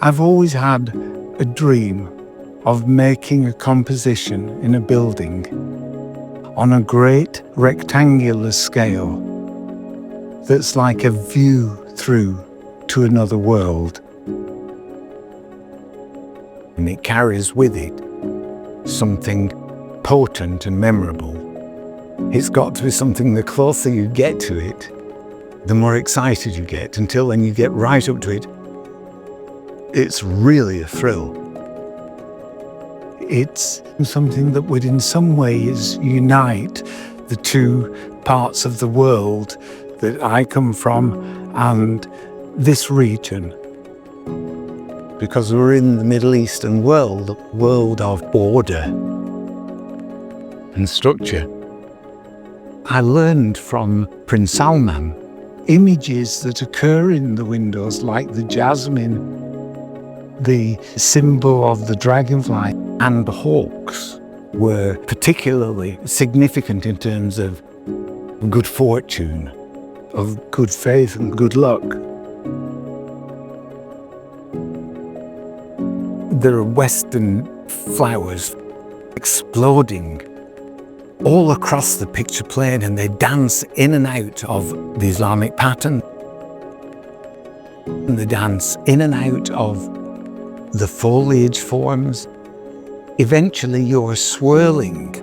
I've always had a dream of making a composition in a building on a great rectangular scale that's like a view through to another world. And it carries with it something potent and memorable. It's got to be something, the closer you get to it, the more excited you get, until when you get right up to it, it's really a thrill. It's something that would in some ways unite the two parts of the world that I come from and this region. Because we're in the Middle Eastern world, the world of order and structure. I learned from Prince Salman images that occur in the windows, like the jasmine, the symbol of the dragonfly, and the hawks were particularly significant in terms of good fortune, of good faith and good luck. There are Western flowers exploding all across the picture plane, and they dance in and out of the Islamic pattern. And they dance in and out of the foliage forms. Eventually you're swirling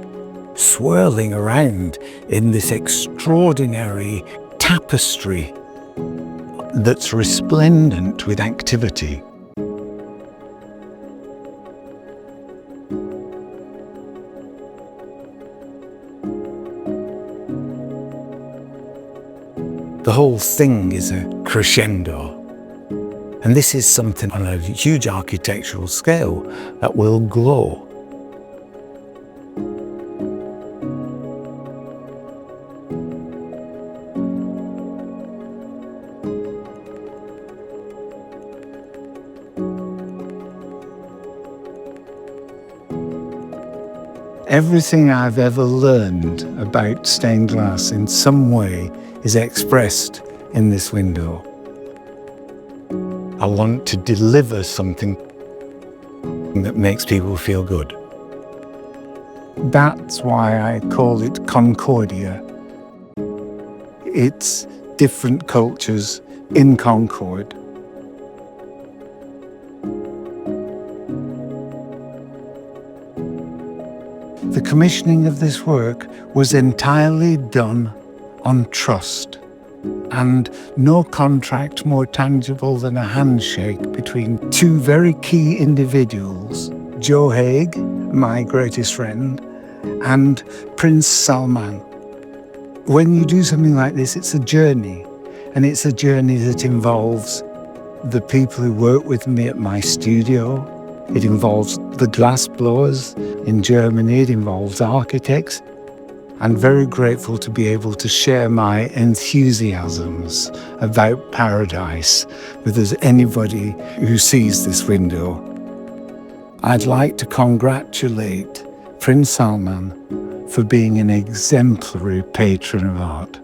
around in this extraordinary tapestry that's resplendent with activity. The whole thing is a crescendo. And this is something on a huge architectural scale that will glow. Everything I've ever learned about stained glass in some way is expressed in this window. I want to deliver something that makes people feel good. That's why I call it Concordia. It's different cultures in concord. The commissioning of this work was entirely done on trust, and no contract more tangible than a handshake between two very key individuals, Joe Haig, my greatest friend, and Prince Salman. When you do something like this, it's a journey, and it's a journey that involves the people who work with me at my studio. It involves the glass blowers in Germany. It involves architects. I'm very grateful to be able to share my enthusiasms about paradise with anybody who sees this window. I'd like to congratulate Prince Salman for being an exemplary patron of art.